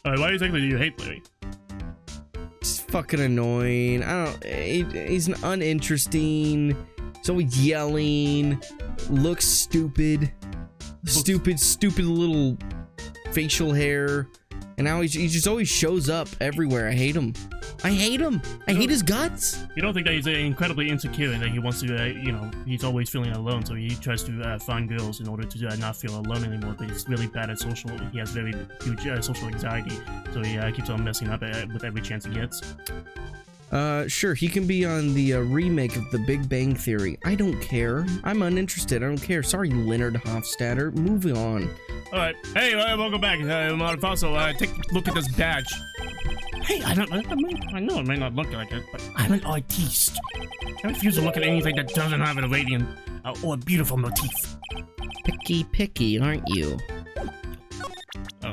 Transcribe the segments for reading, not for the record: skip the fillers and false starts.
Alright, why exactly do you hate Larry? He's fucking annoying. He's uninteresting. He's always yelling. Looks stupid. Stupid little facial hair. And now he just always shows up everywhere. I hate him. I hate his guts. You don't think that he's incredibly insecure and that he wants to, you know, he's always feeling alone, so he tries to find girls in order to not feel alone anymore, but he's really bad at social. He has very huge social anxiety, so he keeps on messing up with every chance he gets. Sure, he can be on the remake of The Big Bang Theory. I don't care. I'm uninterested. I don't care. Sorry, Leonard Hofstadter. Moving on. Alright. Hey, welcome back, Modern Fossil. Take a look at this badge. Hey, I know it may not look like it, but I'm an artiste. I refuse to look at anything that doesn't have a radiant or a beautiful motif. Picky, aren't you? Oh.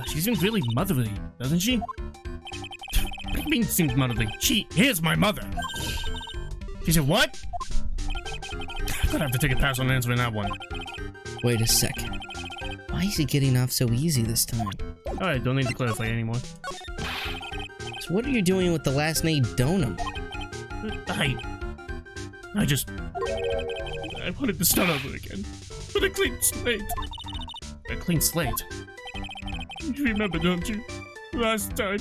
She seems really motherly, doesn't she? What do you mean seems motherly? She is my mother. She said what? I'm gonna have to take a pass on answering that one. Wait a second. Why is he getting off so easy this time? Alright, don't need to clarify anymore. So what are you doing with the last name Donum? I wanted to start over again. With a clean slate. A clean slate? You remember, don't you? Last time.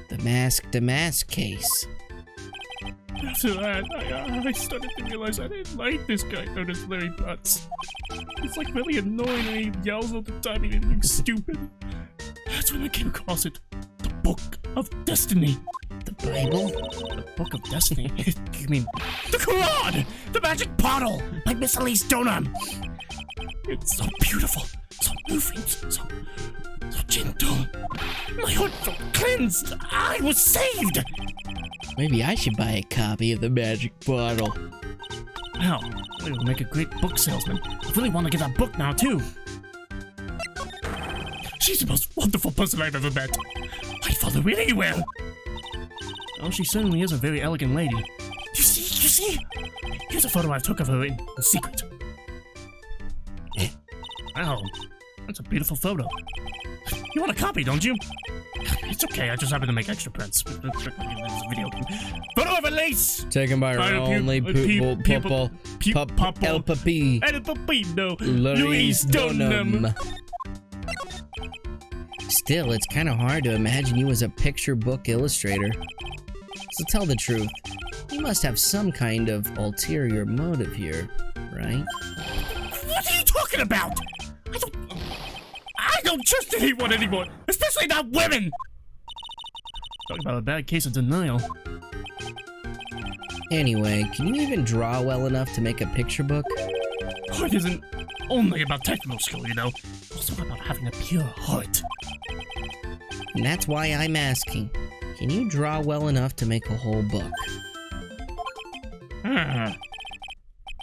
The mask case. After that, I started to realize I didn't like this guy known as Larry Butts. He's like really annoying and he yells all the time and he's stupid. That's when I came across it. The Book of Destiny. The Bible? The Book of Destiny? You mean the Quran! The Magic Bottle by Miss Elise Donham! It's so beautiful, so moving, so gentle. My heart felt cleansed. I was saved! Maybe I should buy a copy of the Magic Bottle. Wow, it would make a great book salesman. I really want to get that book now, too. She's the most wonderful person I've ever met. I'd follow her anywhere. Oh, she certainly is a very elegant lady. You see? Here's a photo I took of her in secret. Wow, that's a beautiful photo. You want a copy, don't you? It's okay, I just happen to make extra prints. Video game. Photo of Elise! Taken by our only pupil, El Papino, Louise Donham. Still, it's kind of hard to imagine you as a picture book illustrator. So tell the truth, you must have some kind of ulterior motive here, right? What are you talking about? I don't trust anyone anymore, especially not women! Talking about a bad case of denial. Anyway, can you even draw well enough to make a picture book? Art isn't only about technical skill, you know. It's also about having a pure heart. And that's why I'm asking. Can you draw well enough to make a whole book? Now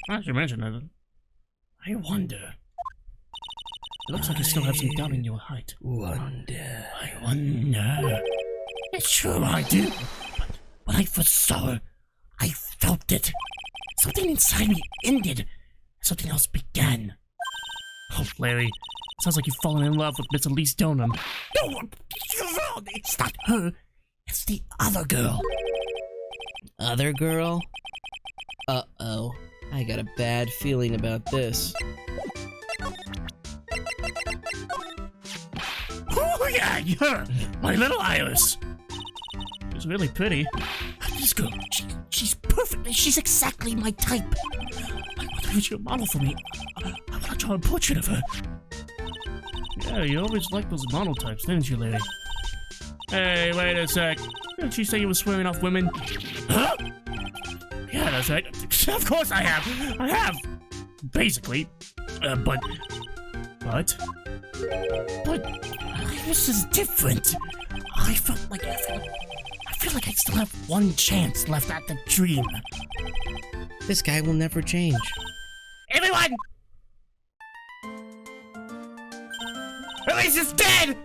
that you mention it, I wonder. It looks like you still have some doubt in your height. I wonder. It's true I do. But when I first saw her, I felt it. Something inside me ended. Something else began. Oh, Larry. Sounds like you've fallen in love with Miss Elise Donham. No, you're wrong. It's not her. It's the other girl. Other girl? Uh-oh. I got a bad feeling about this. Oh yeah, her! My little Iris! She's really pretty. This girl, she's perfect. She's exactly my type. I want her to model for me. I want to draw a portrait of her. Yeah, you always liked those model types, didn't you, Larry? Hey, wait a sec. Didn't you say you were swearing off women? Huh? Yeah, that's right. Of course I have. I have. Basically. But this is different. I feel like I still have one chance left at the dream. This guy will never change. Everyone! Elise is dead!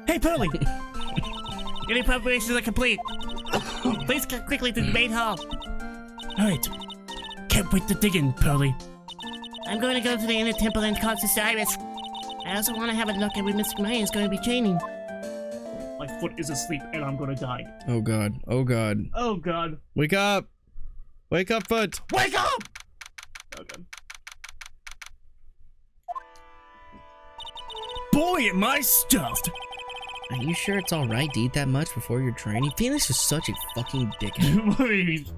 Hey, Pearly! Any preparations are complete. Please get quickly to the main hall. Alright. Can't wait to dig in, Pearly. I'm going to go to the inner temple and cause Cyrus. I also want to have a look at where Mr. Maya is going to be training. My foot is asleep and I'm going to die. Oh god. Oh god. Oh god. Wake up! Wake up, foot! Wake up! Oh god. Boy, am I stuffed! Are you sure it's alright to eat that much before your training? Phoenix is such a fucking dickhead.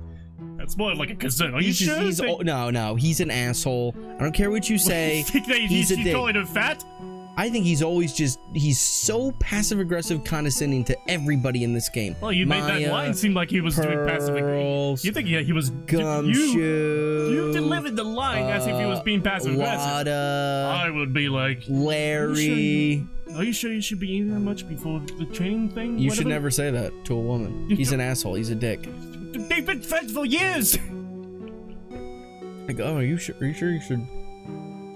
That's more like a concern. Are you sure? No, he's an asshole. I don't care what you say. He's a dick. Calling her fat? I think he's always he's so passive-aggressive, condescending to everybody in this game. Well, you made that line seem like he was doing passive-aggressive. You think he was... Gumshoe. You delivered the line as if he was being passive-aggressive. I would be like... Larry... Are you sure you should be eating that much before the training thing? You should never say that to a woman. He's an asshole. He's a dick. They've been friends for years! Like, oh, are you sure you should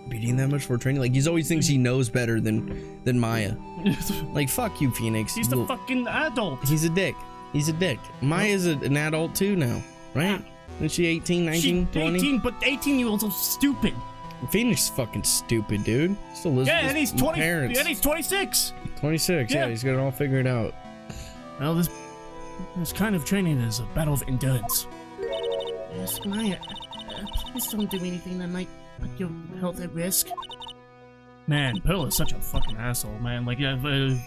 be eating that much for training? Like, he always thinks he knows better than Maya. Like, fuck you, Phoenix. He's the fucking adult. He's a dick. He's a dick. Maya's an adult too now, right? Isn't she 18, 19, 20? 18, but 18-year-olds are stupid. Phoenix is fucking stupid, dude. Still lives and with he's his 20. parents. And he's 26. 26. Yeah, he's got it all figured out. Well, this kind of training is a battle of endurance. Yes, Maya, please don't do anything that might put your health at risk. Man, Pearl is such a fucking asshole, man. Like,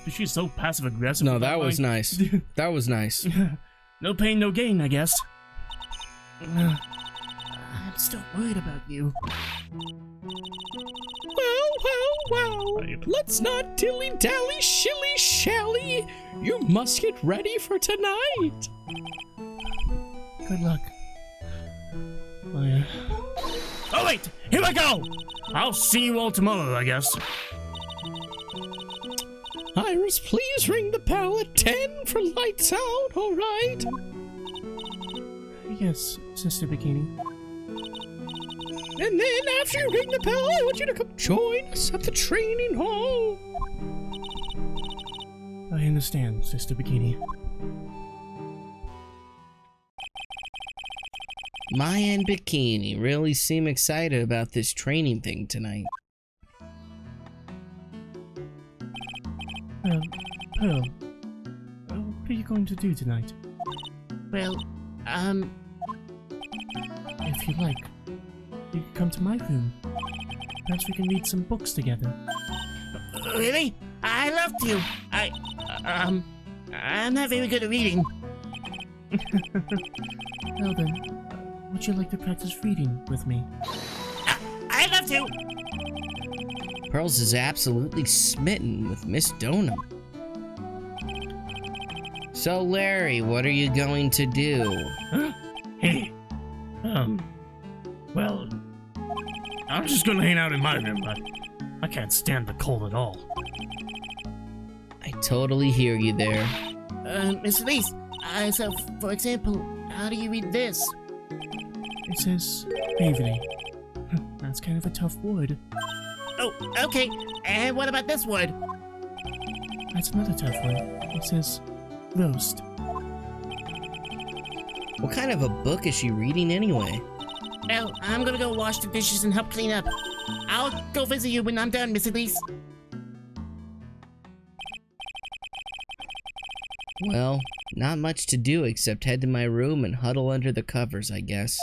she's so passive aggressive. No, that was nice. That was nice. No pain, no gain, I guess. I'm still worried about you. Well. Let's not dilly-dally, shilly-shally. You must get ready for tonight. Good luck. Oh, wait! Here I go! I'll see you all tomorrow, I guess. Iris, please ring the bell at 10 for lights out, alright? Yes, Sister Bikini. And then after you ring the bell, I want you to come join us at the training hall. I understand, Sister Bikini. Maya and Bikini really seem excited about this training thing tonight. Pearl, what are you going to do tonight? Well, if you like, you can come to my room. Perhaps we can read some books together. Really? I love to. I'm not very good at reading. Well then, would you like to practice reading with me? I'd love to! Pearls is absolutely smitten with Miss Donum. So, Larry, what are you going to do? Huh? Hey, well, I'm just gonna hang out in my room, but I can't stand the cold at all. I totally hear you there. Miss Elise, so, for example, how do you read this? It says, Waverly. That's kind of a tough word. Oh, okay. And what about this word? That's another tough one. It says, roast. What kind of a book is she reading anyway? Well, I'm gonna go wash the dishes and help clean up. I'll go visit you when I'm done, Miss Elise. Well, not much to do except head to my room and huddle under the covers, I guess.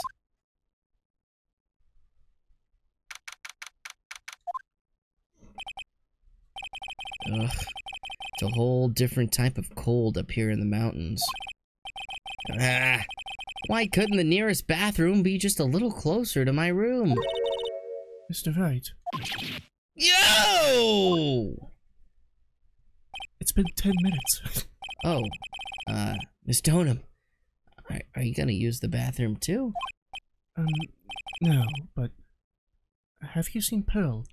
Ugh, it's a whole different type of cold up here in the mountains. Ah, why couldn't the nearest bathroom be just a little closer to my room? Mr. Wright. Yo! It's been 10 minutes. Oh, Miss Donum, are you gonna use the bathroom too? No, but have you seen Pearl?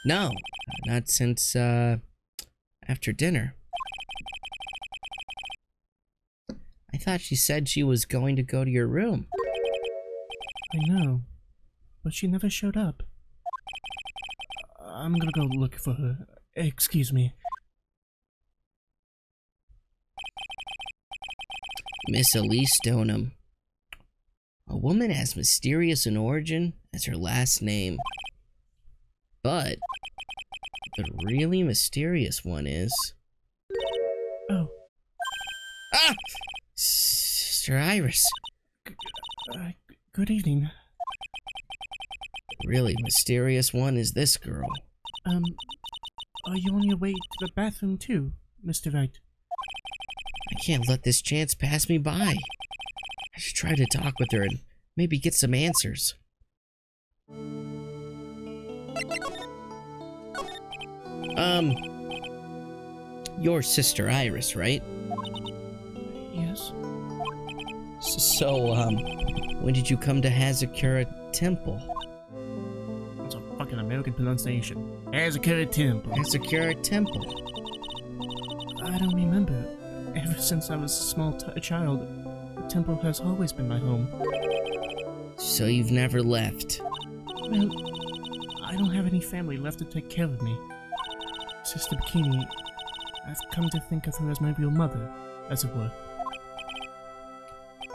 No, not since, after dinner. I thought she said she was going to go to your room. I know, but she never showed up. I'm gonna go look for her. Excuse me. Miss Elise Donum. A woman as mysterious in origin as her last name. But the really mysterious one is... Oh. Ah! Sister Iris. Good evening. The really mysterious one is this girl. Are you on your way to the bathroom too, Mr. Wright? I can't let this chance pass me by. I should try to talk with her and maybe get some answers. Your sister Iris, right? Yes. So, when did you come to Hazakura Temple? That's a fucking American pronunciation. Hazakura Temple. Hazakura Temple. I don't remember. Ever since I was a small child, the temple has always been my home. So you've never left? Well, I don't have any family left to take care of me. Sister Bikini, I've come to think of her as my real mother, as it were.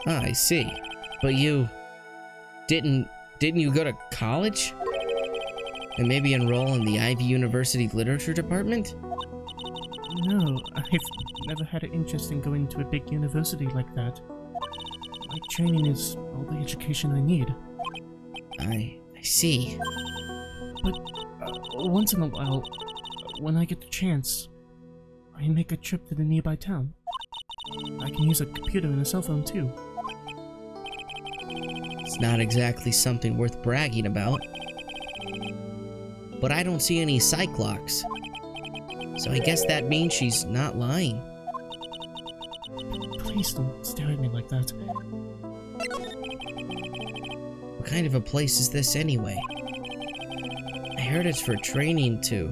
Ah, I see. But you... Didn't you go to college? And maybe enroll in the Ivy University Literature Department? No, I've never had an interest in going to a big university like that. My training is all the education I need. I see. But once in a while, when I get the chance, I make a trip to the nearby town. I can use a computer and a cell phone too. It's not exactly something worth bragging about. But I don't see any Cyclocks. So I guess that means she's not lying. Please don't stare at me like that. What kind of a place is this anyway? I heard it's for training to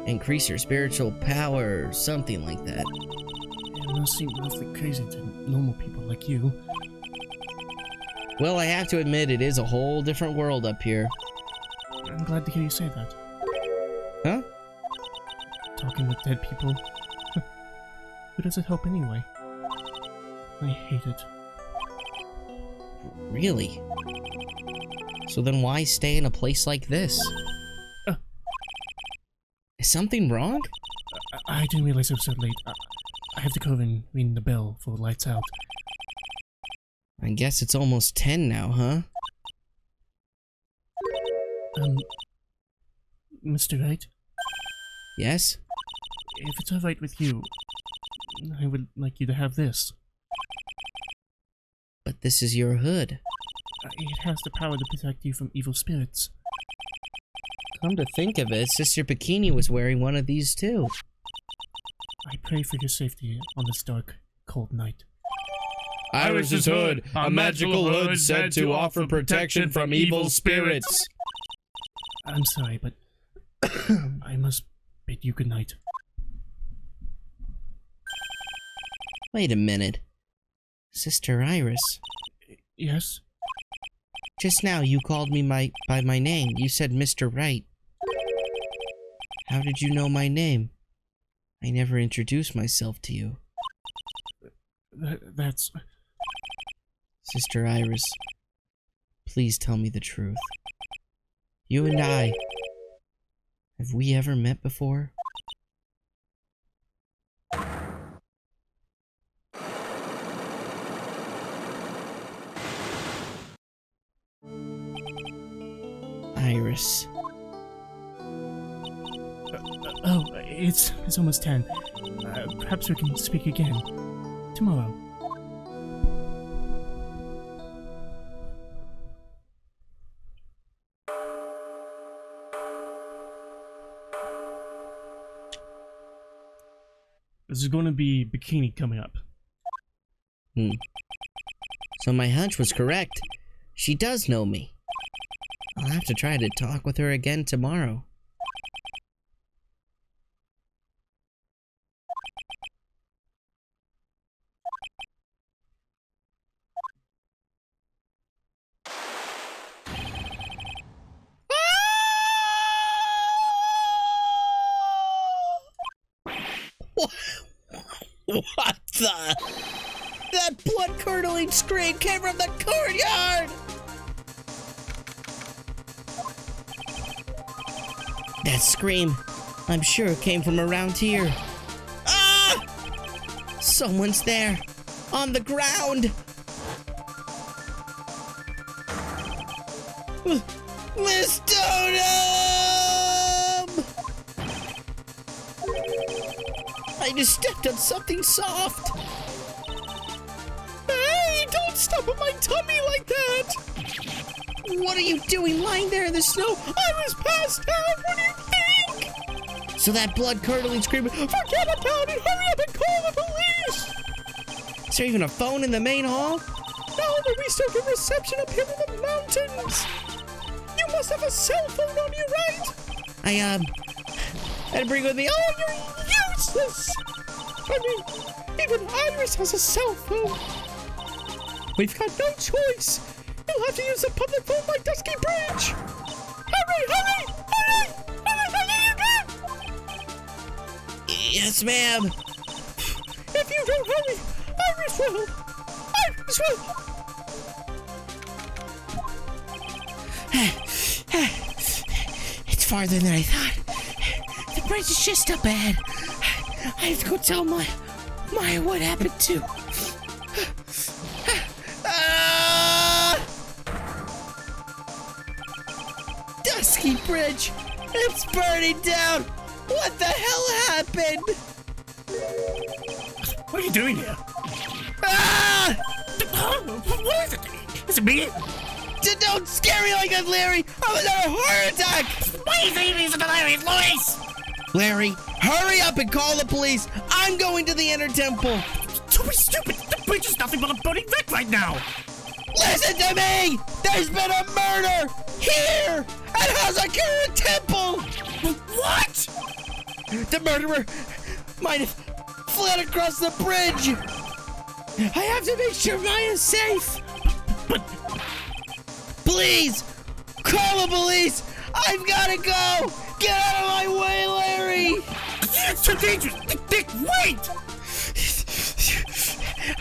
increase your spiritual power or something like that. It must seem awfully crazy to normal people like you. Well, I have to admit it is a whole different world up here. I'm glad to hear you say that. Huh? Talking with dead people. Who does it help anyway? I hate it. Really? So then why stay in a place like this? Is something wrong? I didn't realize it was so late. I have to go and ring the bell for the lights out. I guess it's almost 10 now, huh? Mr. Wright? Yes? If it's alright with you, I would like you to have this. But this is your hood. It has the power to protect you from evil spirits. Come to think of it, Sister Bikini was wearing one of these too. I pray for your safety on this dark, cold night. Iris's hood, a magical hood said to offer protection from evil spirits. I'm sorry, but I must bid you good night. Wait a minute. Sister Iris. Yes? Just now you called me by my name. You said Mr. Wright. How did you know my name? I never introduced myself to you. That's... Sister Iris, please tell me the truth. You and I, have we ever met before? Iris. Oh, it's almost 10. Perhaps we can speak again. Tomorrow. This is going to be Bikini coming up. So my hunch was correct. She does know me. I'll have to try to talk with her again tomorrow. What the? That blood-curdling scream came from the courtyard! That scream, I'm sure, came from around here. Ah! Someone's there, on the ground. Miss Totem! I just stepped on something soft. Hey, don't stop on my tummy like that! What are you doing lying there in the snow? I was passed out, what do you think? So that blood-curdling scream, forget about it, hurry up and call the police! Is there even a phone in the main hall? No, but we still get reception up here in the mountains! You must have a cell phone on you, right? I had to bring with me. Oh, you're useless! I mean, even Iris has a cell phone. We've got no choice. You'll have to use the public phone by Dusky Bridge. Hurry, hurry, hurry! Yes, ma'am. If you don't hurry, Iris will. Iris will. It's farther than I thought. The bridge is just up ahead. I have to go tell Maya what happened to. Dusky Bridge! It's burning down! What the hell happened? What are you doing here? Ah! What is it? Is it me? Don't scare me like that, Larry! I'm gonna have a heart attack! Why are you saying these are hilarious, Luis? Larry, hurry up and call the police! I'm going to the Inner Temple! Don't be stupid! The bridge is nothing but a burning wreck right now! Listen to me! There's been a murder! Here! At Hazakura Temple! What? The murderer might have fled across the bridge! I have to make sure Maya's safe! But... Please! Call the police! I've gotta go! Get out of my way, Larry! It's too dangerous! Dick, wait!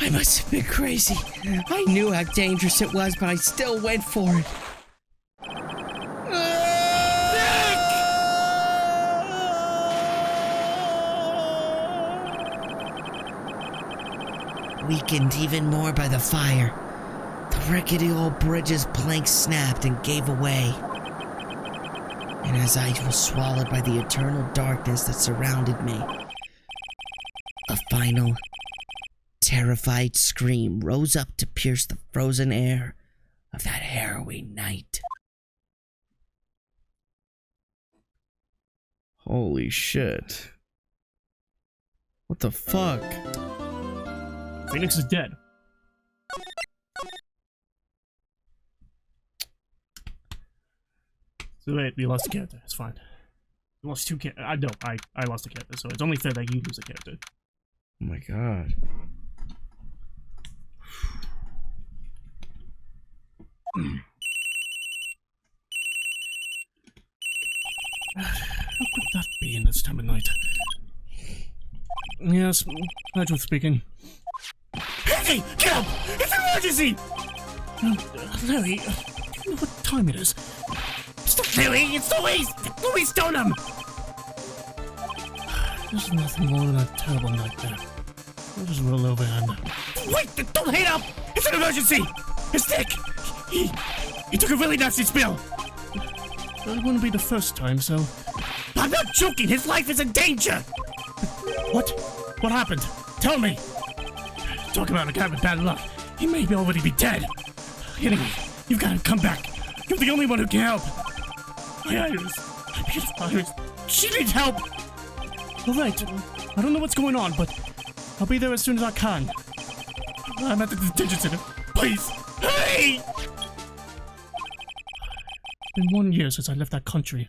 I must have been crazy. I knew how dangerous it was, but I still went for it. Weakened even more by the fire, the rickety old bridge's planks snapped and gave away. And as I was swallowed by the eternal darkness that surrounded me, a final, terrified scream rose up to pierce the frozen air of that harrowing night. Holy shit. What the fuck? Phoenix is dead. So wait, we lost a character. It's fine. We lost two characters. I lost a character, so it's only fair that you lose a character. Oh my god. How could that be in this time of night? Yes, Nigel speaking. Hey, get up! It's an emergency! Larry, do you know what time it is? It's not Larry, it's Luis! Luis Stoneham! There's nothing more than a terrible nightmare. I'll just roll over and... Wait! Don't hate up! It's an emergency! It's Dick! He took a really nasty spill! It wouldn't be the first time, so... I'm not joking! His life is in danger! What? What happened? Tell me! Talk about a guy with bad luck. He may already be dead. Anyway, you've got to come back. You're the only one who can help. My Iris. My beautiful Iris. She needs help! Alright, I don't know what's going on, but I'll be there as soon as I can. I'm at the detention center. Please! Hey! It's been 1 year since I left that country.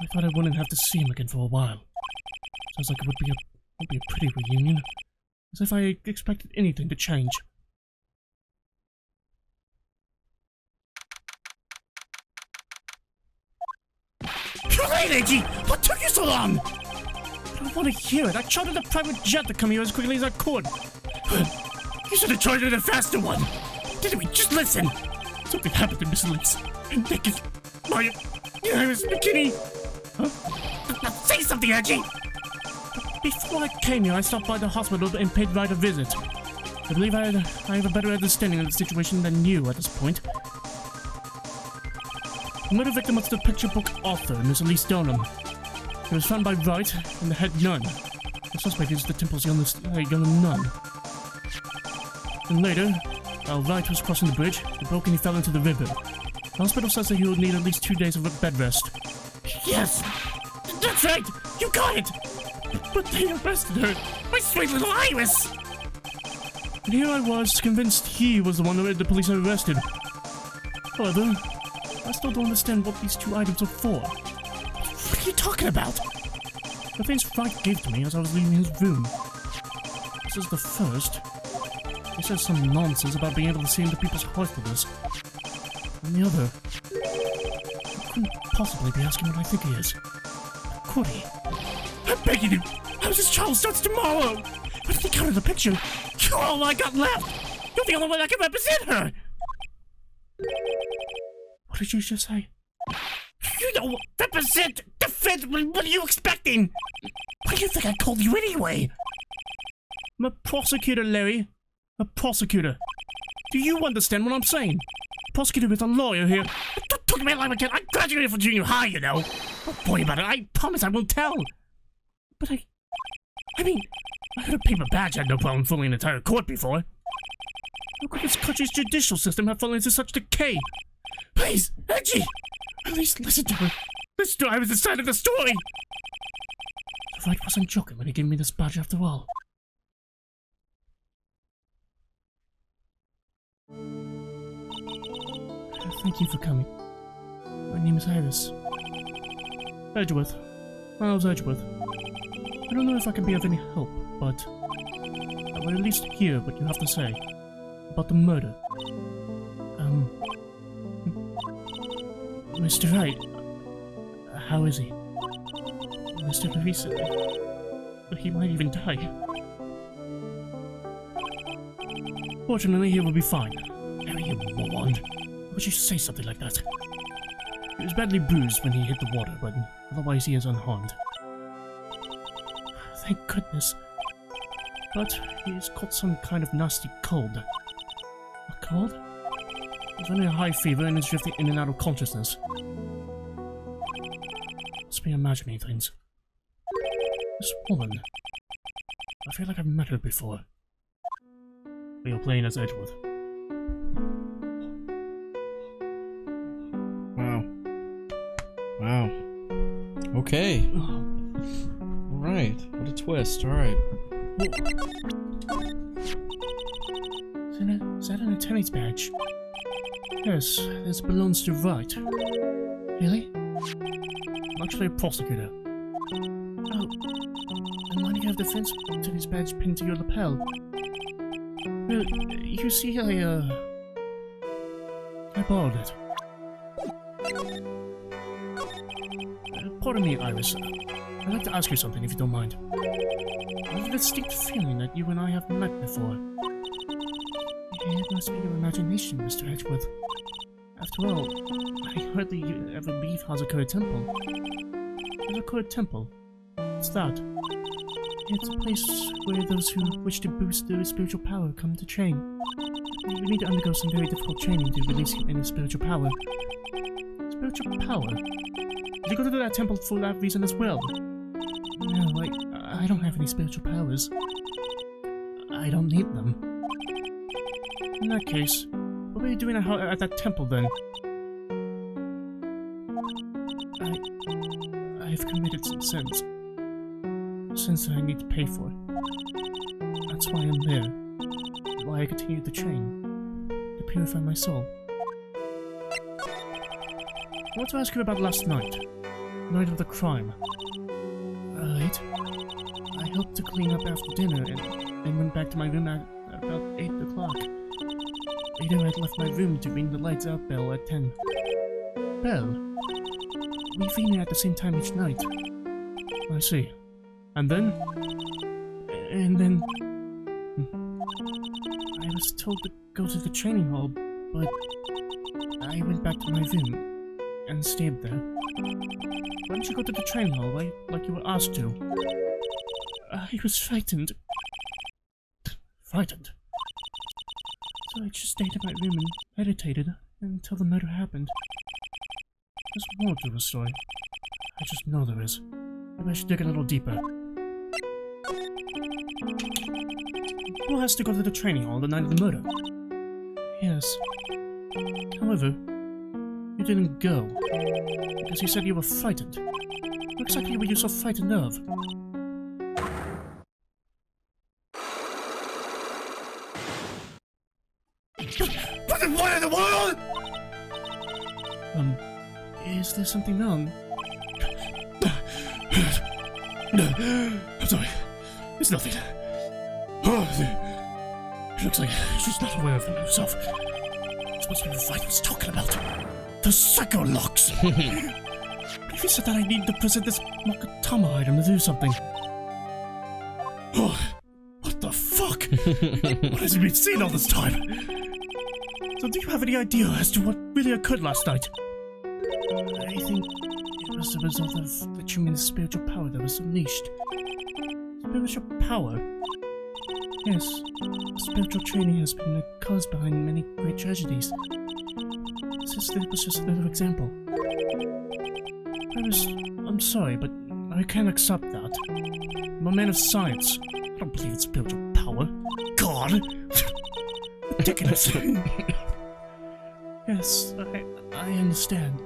I thought I wouldn't have to see him again for a while. Sounds like it would be a pretty reunion. As if I expected anything to change. You're late, Iggy! What took you so long? I don't want to hear it. I chartered a private jet to come here as quickly as I could. You should have tried the faster one. Didn't we? Just listen. Something happened to Miss Lips. And Nick is... Iris McKinney. Huh? Say something, Angie. Before I came here, I stopped by the hospital and paid Wright a visit. I believe I have a better understanding of the situation than you at this point. The murder victim was the picture book author, Miss Elise Donham. He was found by Wright and the head nun. The suspect is the temple's youngest nun. And later, while Wright was crossing the bridge, he broke and he fell into the river. The hospital says that he will need at least 2 days of bed rest. Yes! That's right! You got it! But they arrested her! My sweet little Iris! And here I was, convinced he was the one that the police had arrested. However, I still don't understand what these 2 items are for. What are you talking about? The things Wright gave to me as I was leaving his room. This is the first. He says some nonsense about being able to see into people's hospitals. And the other, he couldn't possibly be asking what I think he is. Could he? I'm begging you! House's trial starts tomorrow! But if you counted the picture, you're all I got left! You're the only one that can represent her! What did you just say? You don't represent, defend, what are you expecting? Why do you think I called you anyway? I'm a prosecutor, Larry. A prosecutor. Do you understand what I'm saying? Prosecutor is a lawyer here. Don't talk to me like I graduated from junior high, you know. Don't worry about it. I promise I won't tell. But I mean, I had a paper badge. I had no problem fooling an entire court before. How could this country's judicial system have fallen into such decay? Please, Angie, at least listen to her. This story was the side of the story. Wright wasn't joking when he gave me this badge after all. Thank you for coming. My name is Iris. Edgeworth. My name's Edgeworth. I don't know if I can be of any help, but I will at least hear what you have to say about the murder. Mr. Wright, how is he? Mr. recently, but he might even die. Fortunately, he will be fine. Harry, you moron. Why would you say something like that? He was badly bruised when he hit the water, but otherwise he is unharmed. Thank goodness. But he's caught some kind of nasty cold. A cold? He's running a high fever and is drifting in and out of consciousness. Must be imagining things. This woman. I feel like I've met her before. We are playing as Edgeworth. Wow. Wow. Okay. Alright. What a twist. Alright. Is that an attorney's badge? Yes, this belongs to Wright. Really? I'm actually a prosecutor. Oh. And why do you have the defense attorney's badge pinned to your lapel? Well, you see, I borrowed it. Pardon me, Iris. I'd like to ask you something, if you don't mind. I have a distinct feeling that you and I have met before. It must be your imagination, Mr. Edgeworth. After all, I hardly ever leave Hazakura Temple. Hazakura Temple? What's that? It's a place where those who wish to boost their spiritual power come to train. You need to undergo some very difficult training to release any spiritual power. Spiritual power? Did you go to that temple for that reason as well? No, I don't have any spiritual powers. I don't need them. In that case, what were you doing at that temple then? I've committed some sins. Sins that I need to pay for. That's why I'm there. Why I continue to train. To purify my soul. I want to ask you about last night. The night of the crime. Right. I helped to clean up after dinner and went back to my room at about 8 o'clock. Later, I'd left my room to ring the lights out bell at 10. Bell? We ring it at the same time each night. I see. And then? I I was told to go to the training hall, but I went back to my room and stayed there. Why didn't you go to the training hall like you were asked to? I was frightened. Frightened? So I just stayed in my room and meditated until the murder happened. There's more to the story. I just know there is. Maybe I should dig a little deeper. Who has to go to the training hall the night of the murder? Yes. However, you didn't go. Because you said you were frightened. What exactly were you so frightened of? What in the world? Is there something wrong? I'm sorry. It's nothing. It looks like she's not aware of herself. This must be what I was talking about. The psycho locks. If you said that I need to present this Mokatama item to do something. Oh, what the fuck? What has he been seeing all this time? So do you have any idea as to what really occurred last night? I think it was the result of the tremendous spiritual power that was unleashed. Spiritual power? Yes, spiritual training has been the cause behind many great tragedies. This was just another example. I'm sorry, but I can't accept that. I'm a man of science. I don't believe in spiritual power. God! Ridiculous. Yes, I understand.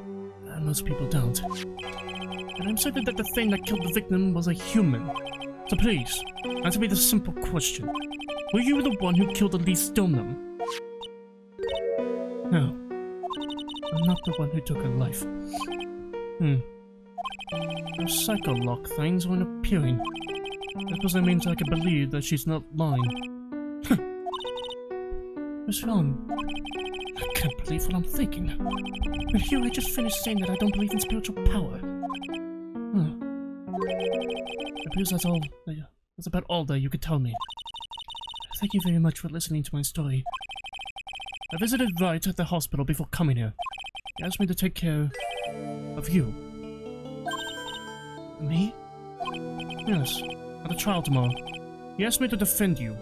Most people don't. And I'm certain that the thing that killed the victim was a human. So please, answer me this simple question. Were you the one who killed Elise Stoneham? No. I'm not the one who took her life. Those psycho lock things weren't appearing. That doesn't mean I can believe that she's not lying. What's wrong? I can't believe what I'm thinking. And here I just finished saying that I don't believe in spiritual power. It appears that's about all that you could tell me. Thank you very much for listening to my story. I visited Wright at the hospital before coming here. He asked me to take care of you. Me? Yes, at the trial tomorrow. He asked me to defend you.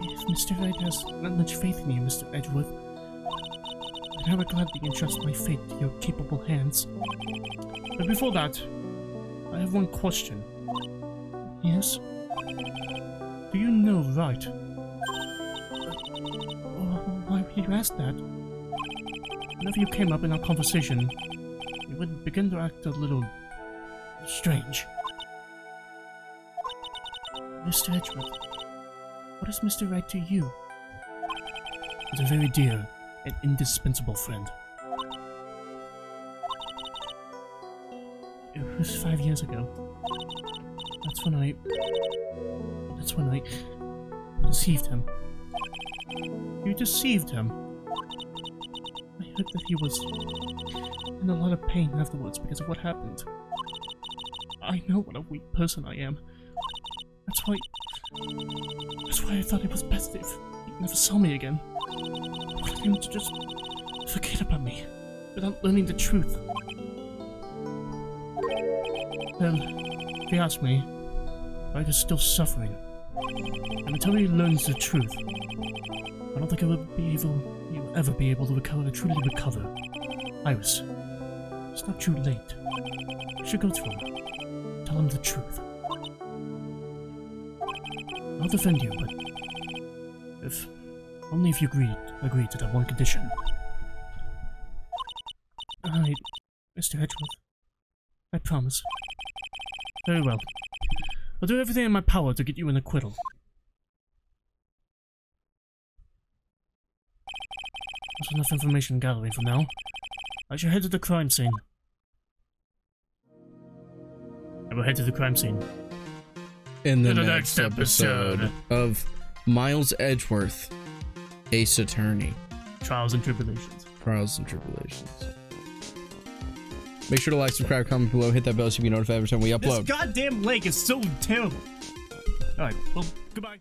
If Mr. Wright has that much faith in you, Mr. Edgeworth, then I would gladly entrust my fate to your capable hands. But before that, I have one question. Yes? Do you know Wright? Why would you ask that? Whenever you came up in our conversation, you would begin to act a little strange. Mr. Edgeworth, what is Mr. Wright to you? He's a very dear and indispensable friend. It was 5 years ago. That's when I deceived him. You deceived him. I heard that he was in a lot of pain afterwards because of what happened. I know what a weak person I am. That's why I thought it was best if he never saw me again. I wanted him to just forget about me without learning the truth. Well, if you ask me, Wright is still suffering. And until he learns the truth, I don't think you'll ever be able to truly recover. Iris, it's not too late. You should go to him. Tell him the truth. I'll defend you, but only if you agree to that one condition. Alright, Mr. Edgeworth. I promise. Very well. I'll do everything in my power to get you an acquittal. That's enough information gathering for now. I shall head to the crime scene. I will head to the crime scene. In the next episode of Miles Edgeworth, Ace Attorney. Trials and Tribulations. Trials and Tribulations. Make sure to like, subscribe, comment below, hit that bell so you can be notified every time we upload. This goddamn lake is so terrible. Alright, well, goodbye.